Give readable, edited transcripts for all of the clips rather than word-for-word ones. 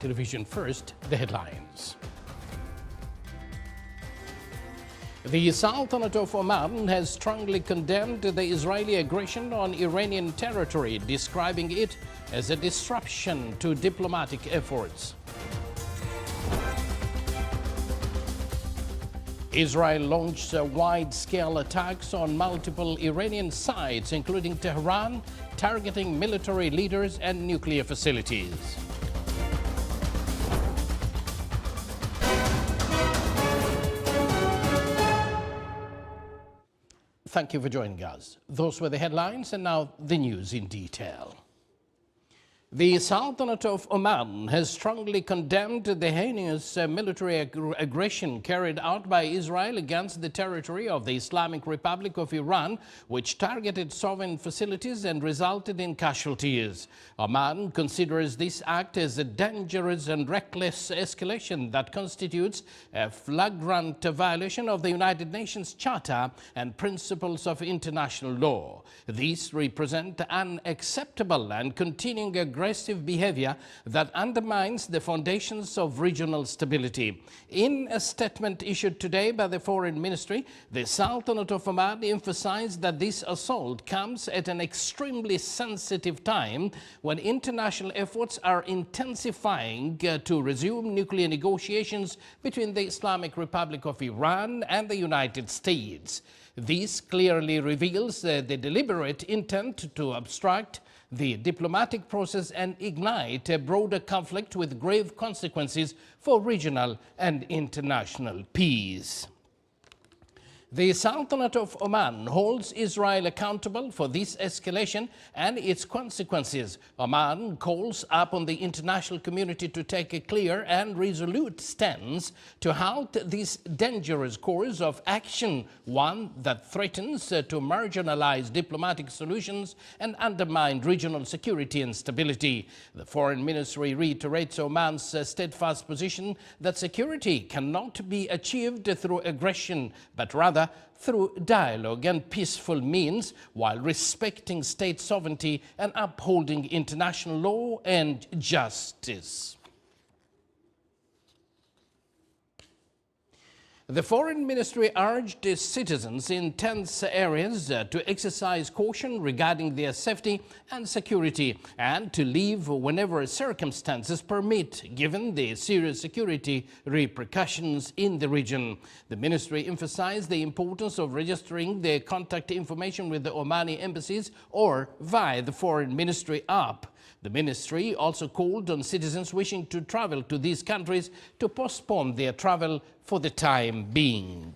Television first, the headlines. The Sultanate of Oman has strongly condemned the Israeli aggression on Iranian territory, describing it as a disruption to diplomatic efforts. Israel launched wide-scale attacks on multiple Iranian sites, including Tehran, targeting military leaders and nuclear facilities. Thank you for joining us. Those were the headlines, and now the news in detail. The Sultanate of Oman has strongly condemned the heinous military aggression carried out by Israel against the territory of the Islamic Republic of Iran, which targeted sovereign facilities and resulted in casualties. Oman considers this act as a dangerous and reckless escalation that constitutes a flagrant violation of the United Nations Charter and principles of international law. These represent unacceptable and continuing aggressive behavior that undermines the foundations of regional stability. In a statement issued today by the Foreign Ministry, the Sultanate of Oman emphasized that this assault comes at an extremely sensitive time when international efforts are intensifying to resume nuclear negotiations between the Islamic Republic of Iran and the United States. This clearly reveals the deliberate intent to obstruct the diplomatic process and ignite a broader conflict with grave consequences for regional and international peace. The Sultanate of Oman holds Israel accountable for this escalation and its consequences. Oman calls upon the international community to take a clear and resolute stance to halt this dangerous course of action, one that threatens to marginalize diplomatic solutions and undermine regional security and stability. The Foreign Ministry reiterates Oman's steadfast position that security cannot be achieved through aggression, but rather through dialogue and peaceful means, while respecting state sovereignty and upholding international law and justice. The Foreign Ministry urged its citizens in tense areas to exercise caution regarding their safety and security and to leave whenever circumstances permit, given the serious security repercussions in the region. The ministry emphasized the importance of registering their contact information with the Omani embassies or via the Foreign Ministry app. The ministry also called on citizens wishing to travel to these countries to postpone their travel for the time being.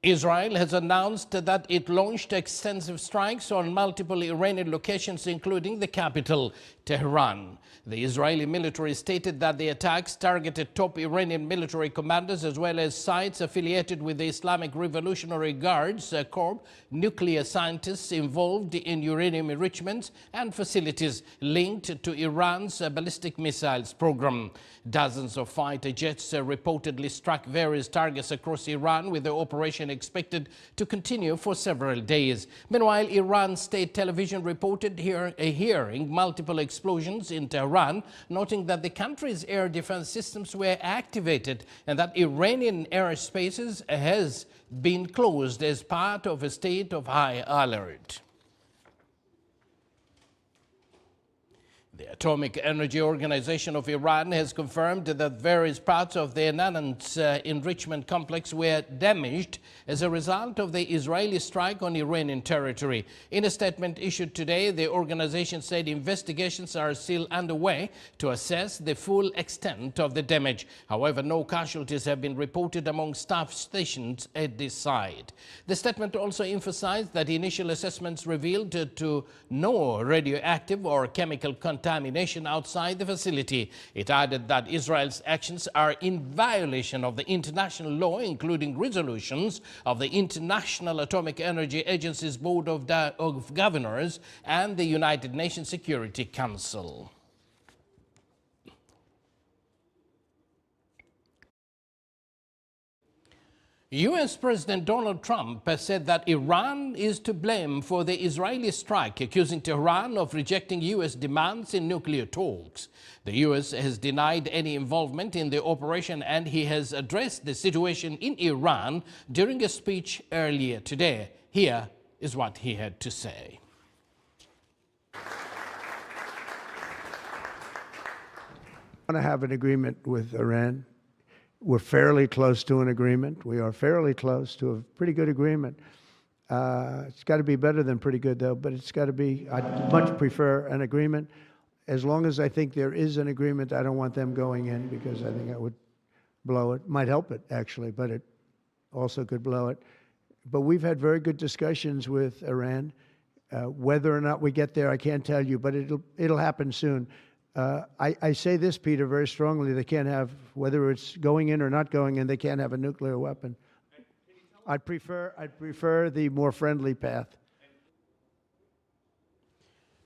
Israel has announced that it launched extensive strikes on multiple Iranian locations, including the capital, Tehran. The Israeli military stated that the attacks targeted top Iranian military commanders as well as sites affiliated with the Islamic Revolutionary Guards Corps, nuclear scientists involved in uranium enrichment, and facilities linked to Iran's ballistic missiles program. Dozens of fighter jets reportedly struck various targets across Iran, with the operation expected to continue for several days. Meanwhile, Iran state television reported hearing multiple explosions in Tehran, noting that the country's air defense systems were activated and that Iranian airspaces has been closed as part of a state of high alert. The Atomic Energy Organization of Iran has confirmed that various parts of the Natanz enrichment complex were damaged as a result of the Israeli strike on Iranian territory. In a statement issued today, the organization said investigations are still underway to assess the full extent of the damage. However, no casualties have been reported among staff stationed at this site. The statement also emphasized that initial assessments revealed to no radioactive or chemical contamination outside the facility. It added that Israel's actions are in violation of the international law, including resolutions of the International Atomic Energy Agency's Board of Governors and the United Nations Security Council. U.S. President Donald Trump has said that Iran is to blame for the Israeli strike, accusing Tehran of rejecting U.S. demands in nuclear talks. The U.S. has denied any involvement in the operation, and he has addressed the situation in Iran during a speech earlier today. Here is what he had to say. I want to have an agreement with Iran. We're fairly close to an agreement. We are fairly close to a pretty good agreement. It's got to be better than pretty good, though, but it's got to be, I'd much prefer an agreement. As long as I think there is an agreement, I don't want them going in because I think that would blow it. Might help it, actually, but it also could blow it. But we've had very good discussions with Iran. Whether or not we get there, I can't tell you, but it'll happen soon. I say this, Peter, very strongly. They can't have, whether it's going in or not going in, they can't have a nuclear weapon. I'd prefer the more friendly path.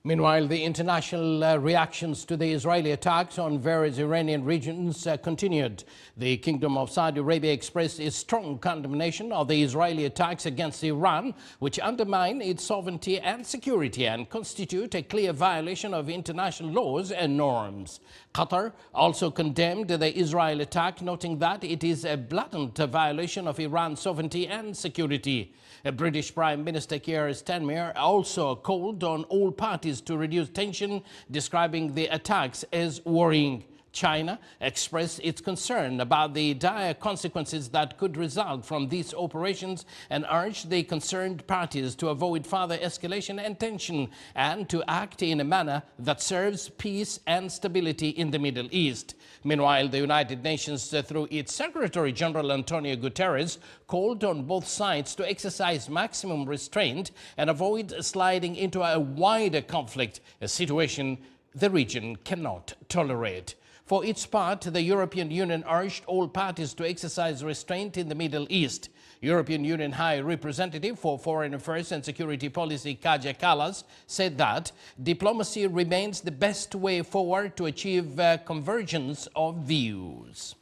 Meanwhile, the international reactions to the Israeli attacks on various Iranian regions continued. The Kingdom of Saudi Arabia expressed its strong condemnation of the Israeli attacks against Iran, which undermine its sovereignty and security and constitute a clear violation of international laws and norms. Qatar also condemned the Israel attack, noting that it is a blatant violation of Iran's sovereignty and security. British Prime Minister Keir Starmer also called on all parties to reduce tension, describing the attacks as worrying. China expressed its concern about the dire consequences that could result from these operations and urged the concerned parties to avoid further escalation and tension and to act in a manner that serves peace and stability in the Middle East. Meanwhile, the United Nations, through its Secretary General Antonio Guterres, called on both sides to exercise maximum restraint and avoid sliding into a wider conflict, a situation the region cannot tolerate. For its part, the European Union urged all parties to exercise restraint in the Middle East. European Union High Representative for Foreign Affairs and Security Policy Kaja Kallas said that diplomacy remains the best way forward to achieve convergence of views.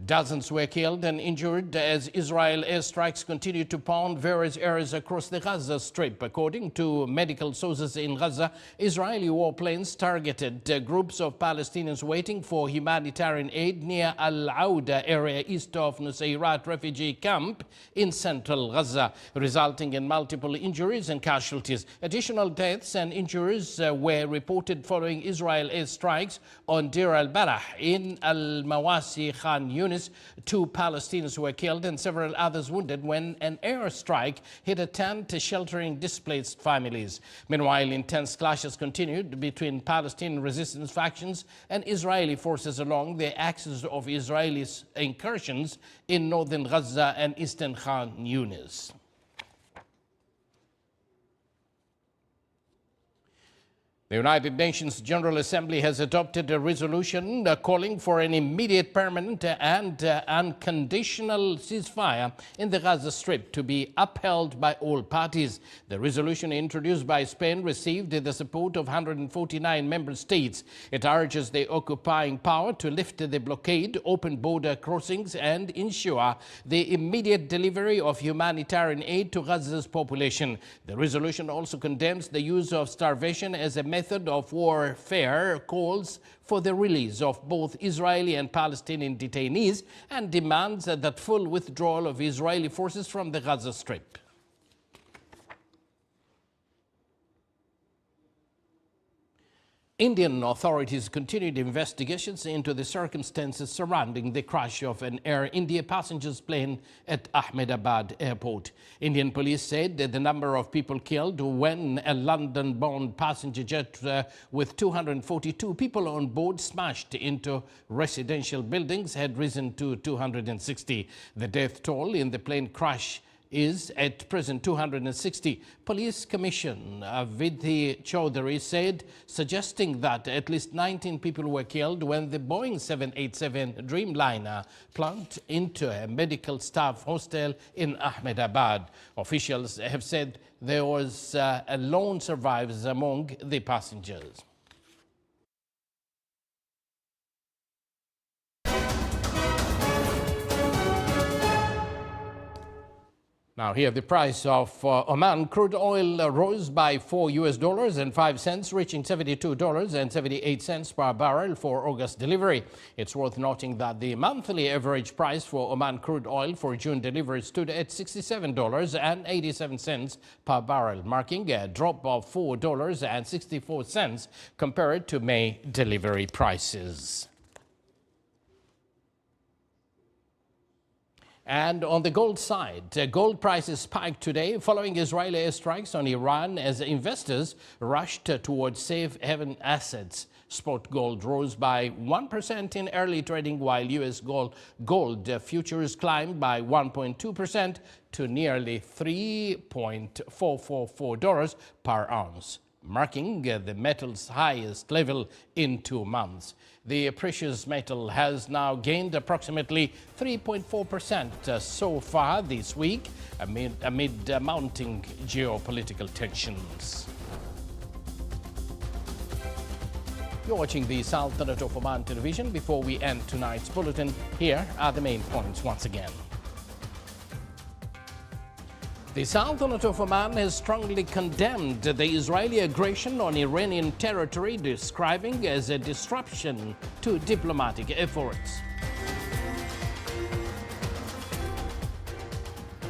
Dozens were killed and injured as Israel airstrikes continued to pound various areas across the Gaza Strip. According to medical sources in Gaza, Israeli warplanes targeted groups of Palestinians waiting for humanitarian aid near Al-Auda area east of Nusayrat refugee camp in central Gaza, resulting in multiple injuries and casualties. Additional deaths and injuries were reported following Israel airstrikes on Deir al-Balah in Al-Mawasi Khan Yunis. 2 Palestinians were killed and several others wounded when an airstrike hit a tent sheltering displaced families. Meanwhile, intense clashes continued between Palestinian resistance factions and Israeli forces along the axis of Israeli incursions in northern Gaza and eastern Khan Yunis. The United Nations General Assembly has adopted a resolution calling for an immediate, permanent and unconditional ceasefire in the Gaza Strip to be upheld by all parties. The resolution introduced by Spain received the support of 149 member states. It urges the occupying power to lift the blockade, open border crossings and ensure the immediate delivery of humanitarian aid to Gaza's population. The resolution also condemns the use of starvation as a method of warfare, calls for the release of both Israeli and Palestinian detainees, and demands that full withdrawal of Israeli forces from the Gaza Strip. Indian authorities continued investigations into the circumstances surrounding the crash of an Air India passengers plane at Ahmedabad airport. Indian police said that the number of people killed when a London-bound passenger jet with 242 people on board smashed into residential buildings had risen to 260. The death toll in the plane crash is at present 260. Police Commissioner Vidhi Chaudhary said, suggesting that at least 19 people were killed when the Boeing 787 Dreamliner plunged into a medical staff hostel in Ahmedabad. Officials have said there was a lone survivor among the passengers. Now here, the price of Oman crude oil rose by $4.05, reaching $72.78 per barrel for August delivery. It's worth noting that the monthly average price for Oman crude oil for June delivery stood at $67.87 per barrel, marking a drop of $4.64 compared to May delivery prices. And on the gold side, gold prices spiked today following Israeli airstrikes on Iran as investors rushed towards safe haven assets. Spot gold rose by 1% in early trading, while U.S. gold futures climbed by 1.2% to nearly $3.444 per ounce, marking the metal's highest level in 2 months. The precious metal has now gained approximately 3.4% so far this week amid mounting geopolitical tensions. You're watching the Sultanate of Oman television. Before we end tonight's bulletin, here are the main points once again. The Sultanate of Oman has strongly condemned the Israeli aggression on Iranian territory, describing as a disruption to diplomatic efforts.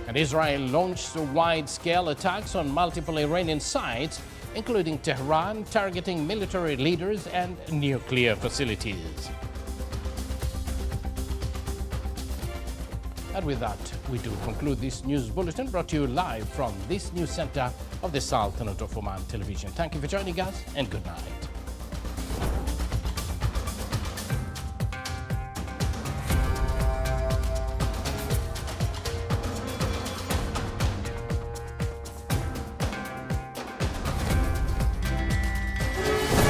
And Israel launched wide-scale attacks on multiple Iranian sites, including Tehran, targeting military leaders and nuclear facilities. And with that, we do conclude this news bulletin brought to you live from this news center of the Sultanate of Oman television. Thank you for joining us, and good night.